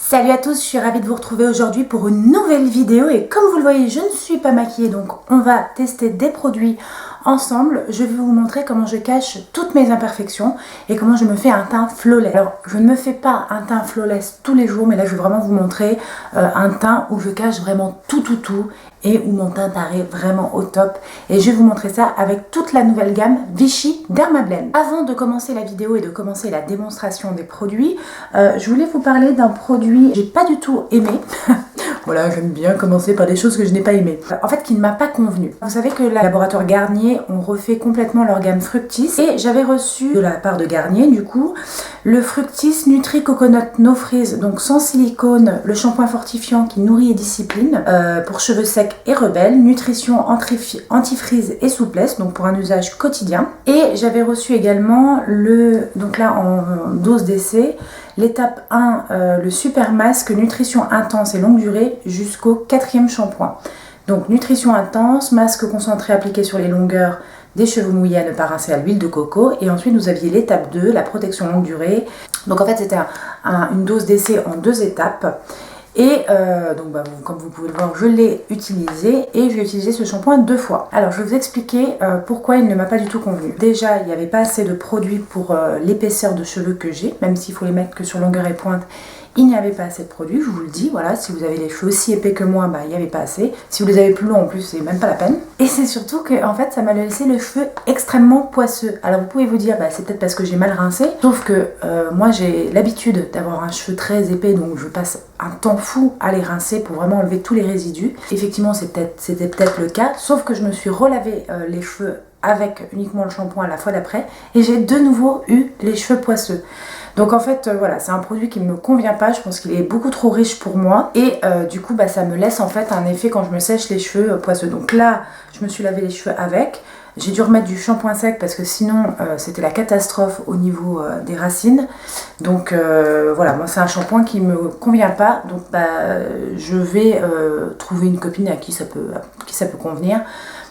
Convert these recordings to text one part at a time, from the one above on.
Salut à tous, je suis ravie de vous retrouver aujourd'hui pour une nouvelle vidéo et comme vous le voyez, je ne suis pas maquillée donc on va tester des produits ensemble. Je vais vous montrer comment je cache toutes mes imperfections et comment je me fais un teint flawless. Alors, je ne me fais pas un teint flawless tous les jours, mais là je vais vraiment vous montrer un teint où je cache vraiment tout et où mon teint paraît vraiment au top. Et je vais vous montrer ça avec toute la nouvelle gamme Vichy Dermablend. Avant de commencer la vidéo et de commencer la démonstration des produits, je voulais vous parler d'un produit que j'ai pas du tout aimé. Voilà, j'aime bien commencer par des choses que je n'ai pas aimées. En fait, qui ne m'a pas convenu. Vous savez que le laboratoire Garnier ont refait complètement leur gamme Fructis. Et j'avais reçu de la part de Garnier, du coup, le Fructis Nutri Coconut No Frizz, donc sans silicone, le shampoing fortifiant qui nourrit et discipline, pour cheveux secs et rebelles, nutrition anti-frizz et souplesse, donc pour un usage quotidien. Et j'avais reçu également donc là en dose d'essai, l'étape 1, le super masque nutrition intense et longue durée jusqu'au 4e shampoing. Donc nutrition intense, masque concentré appliqué sur les longueurs des cheveux mouillés à ne pas rincer à l'huile de coco. Et ensuite vous aviez l'étape 2, la protection longue durée. Donc en fait c'était une dose d'essai en 2 étapes. Et donc comme vous pouvez le voir, je l'ai utilisé et j'ai utilisé ce shampoing 2 fois. Alors je vais vous expliquer pourquoi il ne m'a pas du tout convenu. Déjà, il n'y avait pas assez de produits pour l'épaisseur de cheveux que j'ai, même s'il faut les mettre que sur longueur et pointe. Il n'y avait pas assez de produits, je vous le dis, voilà, si vous avez les cheveux aussi épais que moi, il n'y avait pas assez. Si vous les avez plus longs en plus, c'est même pas la peine. Et c'est surtout que, en fait, ça m'a laissé les cheveux extrêmement poisseux. Alors vous pouvez vous dire, c'est peut-être parce que j'ai mal rincé, sauf que moi j'ai l'habitude d'avoir un cheveu très épais, donc je passe un temps fou à les rincer pour vraiment enlever tous les résidus. Effectivement, c'était peut-être le cas, sauf que je me suis relavé les cheveux avec uniquement le shampoing à la fois d'après, et j'ai de nouveau eu les cheveux poisseux. Donc en fait, voilà, c'est un produit qui ne me convient pas, je pense qu'il est beaucoup trop riche pour moi. Et du coup, ça me laisse en fait un effet quand je me sèche les cheveux poisseux. Donc là, je me suis lavé les cheveux avec. J'ai dû remettre du shampoing sec parce que sinon, c'était la catastrophe au niveau des racines. Donc voilà, moi c'est un shampoing qui ne me convient pas. Donc je vais trouver une copine à qui ça peut convenir.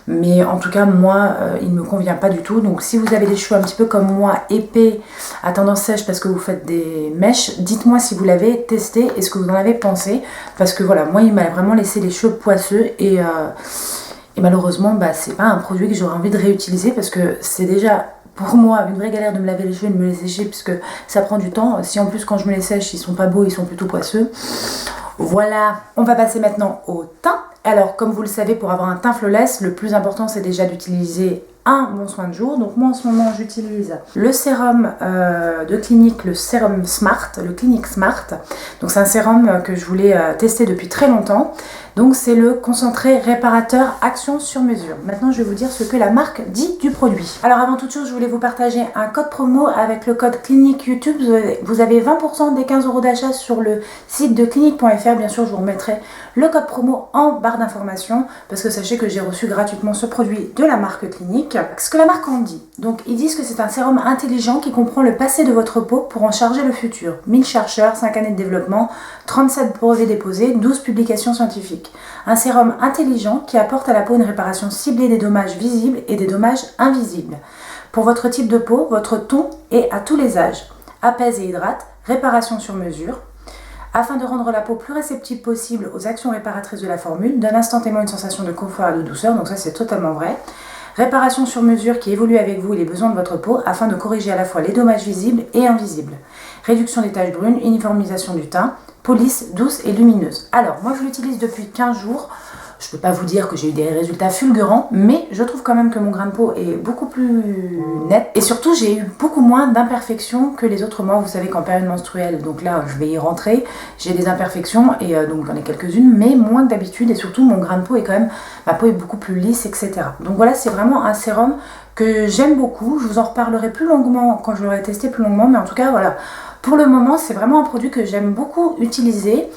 Mais en tout cas, moi, il ne me convient pas du tout. Donc si vous avez des cheveux un petit peu comme moi, épais, à tendance sèche parce que vous faites des mèches, dites-moi si vous l'avez testé et ce que vous en avez pensé. Parce que voilà, moi, il m'a vraiment laissé les cheveux poisseux et malheureusement, c'est pas un produit que j'aurais envie de réutiliser parce que c'est déjà pour moi une vraie galère de me laver les cheveux et de me les sécher puisque ça prend du temps. Si en plus quand je me les sèche, ils sont pas beaux, ils sont plutôt poisseux. Voilà, on va passer maintenant au teint. Alors, comme vous le savez, pour avoir un teint flawless, le plus important, c'est déjà d'utiliser un bon soin de jour. Donc moi, en ce moment, j'utilise le sérum de Clinique, le sérum Smart, le Clinique Smart. Donc c'est un sérum que je voulais tester depuis très longtemps. Donc c'est le concentré réparateur action sur mesure. Maintenant, je vais vous dire ce que la marque dit du produit. Alors avant toute chose, je voulais vous partager un code promo avec le code Clinique YouTube. Vous avez 20% des 15 € d'achat sur le site de clinique.fr. Bien sûr, je vous remettrai le code promo en barre d'informations parce que sachez que j'ai reçu gratuitement ce produit de la marque Clinique. Ce que la marque en dit. Donc ils disent que c'est un sérum intelligent qui comprend le passé de votre peau pour en charger le futur. 1000 chercheurs, 5 années de développement, 37 brevets déposés, 12 publications scientifiques. Un sérum intelligent qui apporte à la peau une réparation ciblée des dommages visibles et des dommages invisibles. Pour votre type de peau, votre ton et à tous les âges. Apaise et hydrate, réparation sur mesure. Afin de rendre la peau plus réceptive possible aux actions réparatrices de la formule, donne instantanément une sensation de confort et de douceur, donc ça c'est totalement vrai. Réparation sur mesure qui évolue avec vous et les besoins de votre peau afin de corriger à la fois les dommages visibles et invisibles. Réduction des taches brunes, uniformisation du teint, police douce et lumineuse. Alors, moi je l'utilise depuis 15 jours. Je ne peux pas vous dire que j'ai eu des résultats fulgurants, mais je trouve quand même que mon grain de peau est beaucoup plus net. Et surtout, j'ai eu beaucoup moins d'imperfections que les autres mois. Vous savez qu'en période menstruelle, donc là, je vais y rentrer, j'ai des imperfections, et donc j'en ai quelques-unes, mais moins que d'habitude. Et surtout, mon grain de peau est quand même, ma peau est beaucoup plus lisse, etc. Donc voilà, c'est vraiment un sérum que j'aime beaucoup. Je vous en reparlerai plus longuement quand je l'aurai testé plus longuement, mais en tout cas, voilà. Pour le moment, c'est vraiment un produit que j'aime beaucoup utiliser.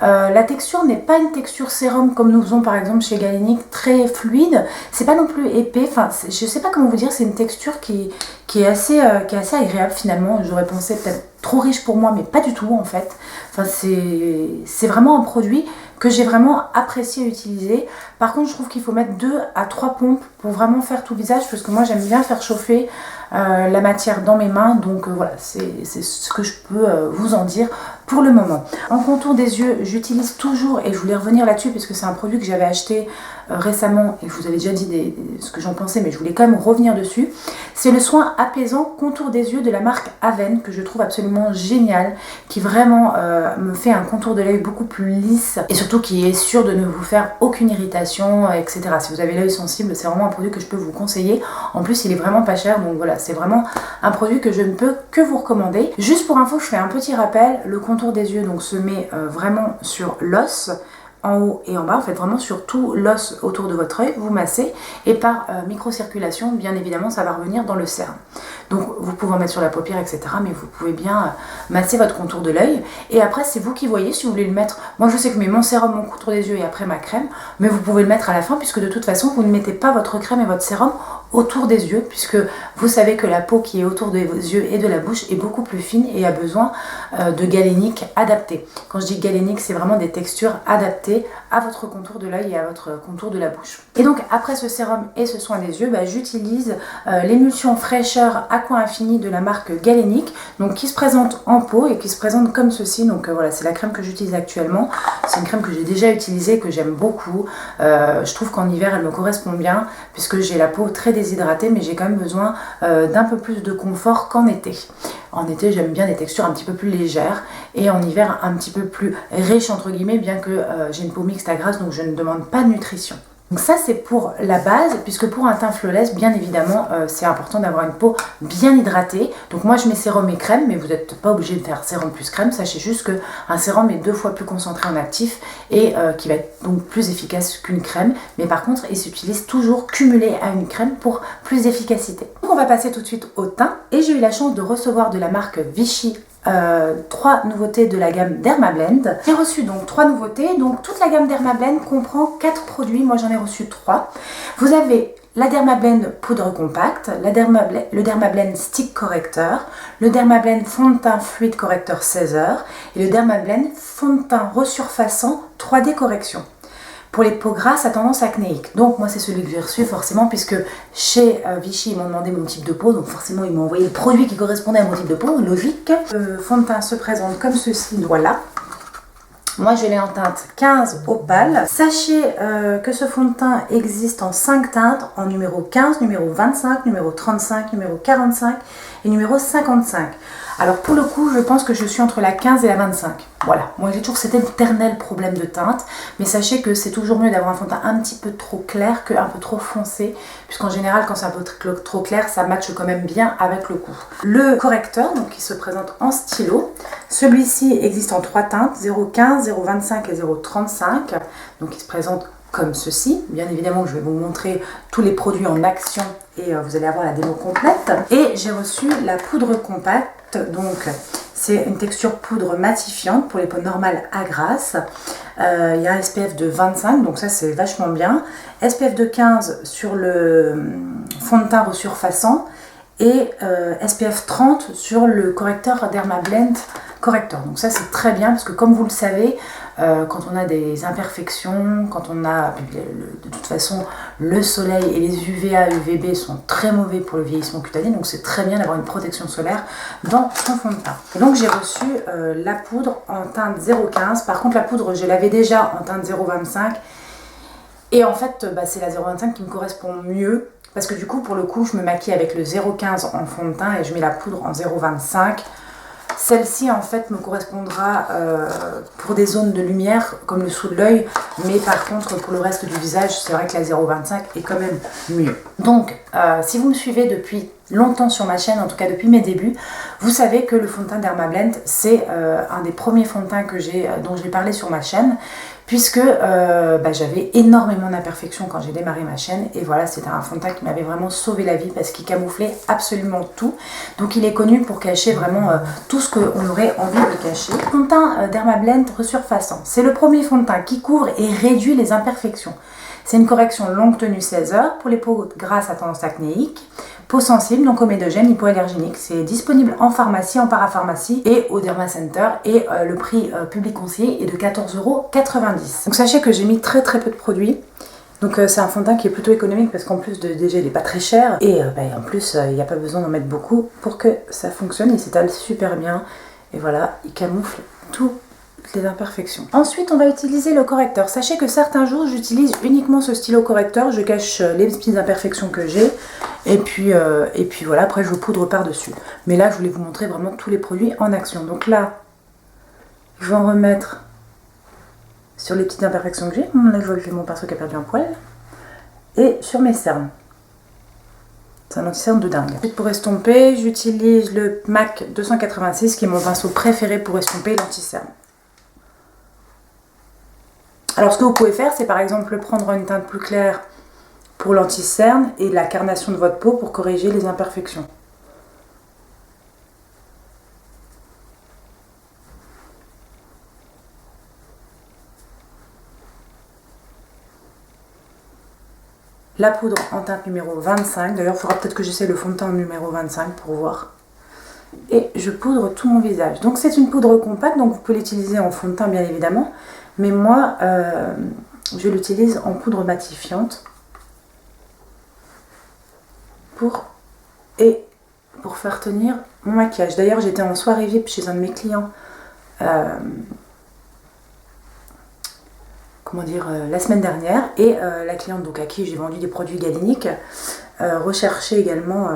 La texture n'est pas une texture sérum comme nous faisons par exemple chez Galénic, très fluide. C'est pas non plus épais. Enfin, je sais pas comment vous dire. C'est une texture qui est assez agréable finalement. J'aurais pensé peut-être trop riche pour moi, mais pas du tout en fait. Enfin, c'est vraiment un produit que j'ai vraiment apprécié utiliser. Par contre, je trouve qu'il faut mettre 2 à 3 pompes pour vraiment faire tout le visage, parce que moi j'aime bien faire chauffer la matière dans mes mains, donc voilà, c'est ce que je peux vous en dire pour le moment. En contour des yeux, j'utilise toujours, et je voulais revenir là-dessus parce que c'est un produit que j'avais acheté récemment et je vous avais déjà dit ce que j'en pensais, mais je voulais quand même revenir dessus. C'est le soin apaisant contour des yeux de la marque Aven, que je trouve absolument génial, qui vraiment me fait un contour de l'œil beaucoup plus lisse et surtout qui est sûr de ne vous faire aucune irritation, etc. Si vous avez l'œil sensible, c'est vraiment un produit que je peux vous conseiller. En plus, il est vraiment pas cher, donc voilà, c'est vraiment un produit que je ne peux que vous recommander. Juste pour info, je fais un petit rappel, le contour des yeux donc se met vraiment sur l'os, en haut et en bas, en fait vraiment sur tout l'os autour de votre œil, vous massez et par microcirculation, bien évidemment, ça va revenir dans le cerne. Donc vous pouvez en mettre sur la paupière, etc. Mais vous pouvez bien masser votre contour de l'œil. Et après, c'est vous qui voyez si vous voulez le mettre. Moi, je sais que je mets mon sérum, mon contour des yeux et après ma crème. Mais vous pouvez le mettre à la fin puisque de toute façon, vous ne mettez pas votre crème et votre sérum autour des yeux puisque vous savez que la peau qui est autour de vos yeux et de la bouche est beaucoup plus fine et a besoin de galénique adapté. Quand je dis galénique, c'est vraiment des textures adaptées à votre contour de l'œil et à votre contour de la bouche. Et donc après ce sérum et ce soin des yeux, j'utilise l'émulsion fraîcheur Aqua Infini de la marque Galénique, donc qui se présente en pot et qui se présente comme ceci. Donc voilà, c'est la crème que j'utilise actuellement. C'est une crème que j'ai déjà utilisée, que j'aime beaucoup. Je trouve qu'en hiver elle me correspond bien puisque j'ai la peau très déshydratée, mais j'ai quand même besoin d'un peu plus de confort qu'en été. En été, j'aime bien des textures un petit peu plus légères et en hiver un petit peu plus riche entre guillemets, bien que j'ai une peau mixte à grasse, donc je ne demande pas de nutrition. Donc ça c'est pour la base, puisque pour un teint flawless, bien évidemment, c'est important d'avoir une peau bien hydratée. Donc moi je mets sérum et crème, mais vous n'êtes pas obligé de faire sérum plus crème. Sachez juste qu'un sérum est 2 fois plus concentré en actif et qui va être donc plus efficace qu'une crème. Mais par contre, il s'utilise toujours cumulé à une crème pour plus d'efficacité. Donc on va passer tout de suite au teint. Et j'ai eu la chance de recevoir de la marque Vichy 3 nouveautés de la gamme Dermablend. J'ai reçu donc 3 nouveautés. Donc toute la gamme Dermablend comprend 4 produits. Moi j'en ai reçu 3. Vous avez la Dermablend poudre compacte, le Dermablend stick correcteur, le Dermablend fond de teint fluide correcteur 16 heures et le Dermablend fond de teint resurfaçant 3D correction. Pour les peaux grasses à tendance acnéique. Donc moi c'est celui que j'ai reçu forcément puisque chez Vichy ils m'ont demandé mon type de peau, donc forcément ils m'ont envoyé le produit qui correspondait à mon type de peau, logique. Le fond de teint se présente comme ceci, voilà. Moi je l'ai en teinte 15 opale. Sachez que ce fond de teint existe en 5 teintes, en numéro 15, numéro 25, numéro 35, numéro 45 et numéro 55. Alors pour le coup, je pense que je suis entre la 15 et la 25. Voilà, moi j'ai toujours cet éternel problème de teinte, mais sachez que c'est toujours mieux d'avoir un fond de teint un petit peu trop clair qu'un peu trop foncé, puisqu'en général quand c'est un peu trop clair, ça matche quand même bien avec le coup. Le correcteur, donc qui se présente en stylo, celui-ci existe en 3 teintes, 0,15, 0,25 et 0,35, donc il se présente comme ceci. Bien évidemment, je vais vous montrer tous les produits en action et vous allez avoir la démo complète. Et j'ai reçu la poudre compacte, donc c'est une texture poudre matifiante pour les peaux normales à grasse. Il y a un SPF de 25, donc ça c'est vachement bien. SPF de 15 sur le fond de teint resurfaçant et SPF 30 sur le correcteur Dermablend correcteur. Donc ça c'est très bien parce que comme vous le savez, quand on a des imperfections, quand on a de toute façon le soleil et les UVA, UVB sont très mauvais pour le vieillissement cutané, donc c'est très bien d'avoir une protection solaire dans son fond de teint. Et donc j'ai reçu la poudre en teinte 0,15. Par contre la poudre je l'avais déjà en teinte 0,25 et en fait c'est la 0,25 qui me correspond mieux. Parce que du coup, pour le coup, je me maquille avec le 0,15 en fond de teint et je mets la poudre en 0,25. Celle-ci, en fait, me correspondra pour des zones de lumière, comme le sous de l'œil. Mais par contre, pour le reste du visage, c'est vrai que la 0,25 est quand même mieux. Donc, si vous me suivez depuis longtemps sur ma chaîne, en tout cas depuis mes débuts, vous savez que le fond de teint Dermablend, c'est un des premiers fonds de teint dont j'ai parlé sur ma chaîne, puisque j'avais énormément d'imperfections quand j'ai démarré ma chaîne, et voilà, c'était un fond de teint qui m'avait vraiment sauvé la vie parce qu'il camouflait absolument tout. Donc il est connu pour cacher vraiment tout ce qu'on aurait envie de cacher. Fond de teint Dermablend resurfaçant, c'est le premier fond de teint qui couvre et réduit les imperfections. C'est une correction longue tenue 16 heures pour les peaux grasses à tendance acnéique, peau sensible, donc comédogène, hypoallergénique. C'est disponible en pharmacie, en parapharmacie et au Derma Center et le prix public conseillé est de 14,90 €. Donc sachez que j'ai mis très peu de produits. Donc c'est un fond de teint qui est plutôt économique parce qu'en plus déjà il n'est pas très cher et en plus il n'y a pas besoin d'en mettre beaucoup pour que ça fonctionne. Il s'étale super bien et voilà, il camoufle toutes les imperfections. Ensuite on va utiliser le correcteur. Sachez que certains jours j'utilise uniquement ce stylo correcteur, je cache les petites imperfections que j'ai et puis voilà, après je poudre par dessus. Mais là je voulais vous montrer vraiment tous les produits en action. Donc là je vais en remettre sur les petites imperfections que j'ai. Là je vois que j'ai mon pinceau qui a perdu un poil. Et sur mes cernes. C'est un anti-cerne de dingue. Pour estomper, j'utilise le MAC 286 qui est mon pinceau préféré pour estomper l'anti-cerne. Alors ce que vous pouvez faire, c'est par exemple prendre une teinte plus claire pour l'anti-cerne et la carnation de votre peau pour corriger les imperfections. La poudre en teinte numéro 25. D'ailleurs, il faudra peut-être que j'essaie le fond de teint numéro 25 pour voir. Et je poudre tout mon visage. Donc c'est une poudre compacte, donc vous pouvez l'utiliser en fond de teint bien évidemment. Mais moi, je l'utilise en poudre matifiante pour faire tenir mon maquillage. D'ailleurs, j'étais en soirée VIP chez un de mes clients. La semaine dernière et la cliente donc à qui j'ai vendu des produits Galinic recherchait également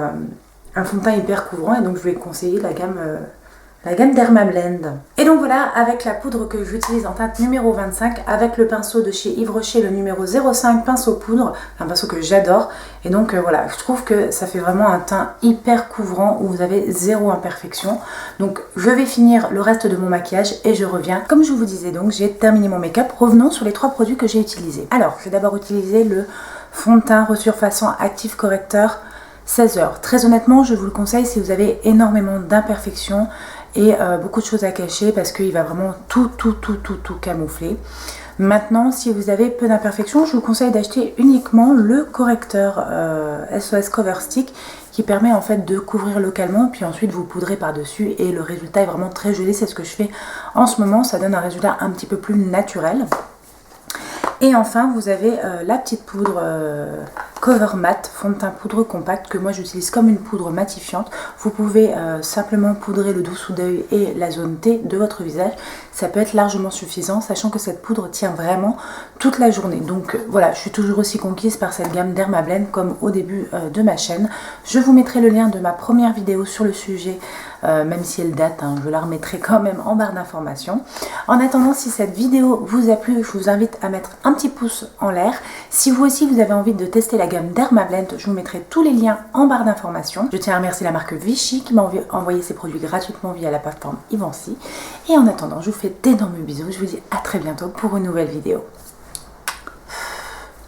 un fond de teint hyper couvrant et donc je lui ai conseillé la gamme Dermablend. Et donc voilà, avec la poudre que j'utilise en teinte numéro 25, avec le pinceau de chez Yves Rocher, le numéro 05 pinceau poudre, un pinceau que j'adore. Et donc voilà, je trouve que ça fait vraiment un teint hyper couvrant où vous avez zéro imperfection. Donc je vais finir le reste de mon maquillage et je reviens. Comme je vous disais donc, j'ai terminé mon make-up. Revenons sur les 3 produits que j'ai utilisés. Alors, je vais d'abord utiliser le fond de teint resurfaçant actif correcteur 16 heures. Très honnêtement, je vous le conseille si vous avez énormément d'imperfections et beaucoup de choses à cacher parce qu'il va vraiment tout camoufler. Maintenant, si vous avez peu d'imperfections, je vous conseille d'acheter uniquement le correcteur SOS Cover Stick qui permet en fait de couvrir localement puis ensuite vous poudrez par dessus et le résultat est vraiment très joli. C'est ce que je fais en ce moment, ça donne un résultat un petit peu plus naturel. Et enfin, vous avez la petite poudre Cover Matte, fond de teint poudre compact que moi j'utilise comme une poudre matifiante. Vous pouvez simplement poudrer le dessous d'œil et la zone T de votre visage. Ça peut être largement suffisant, sachant que cette poudre tient vraiment toute la journée. Donc voilà, je suis toujours aussi conquise par cette gamme Dermablend comme au début de ma chaîne. Je vous mettrai le lien de ma première vidéo sur le sujet, même si elle date, hein, je la remettrai quand même en barre d'informations. En attendant, si cette vidéo vous a plu, je vous invite à mettre un petit pouce en l'air. Si vous aussi vous avez envie de tester la gamme Dermablend, je vous mettrai tous les liens en barre d'informations. Je tiens à remercier la marque Vichy qui m'a envoyé ses produits gratuitement via la plateforme Ivancy. Et en attendant, je vous fais d'énormes bisous. Je vous dis à très bientôt pour une nouvelle vidéo.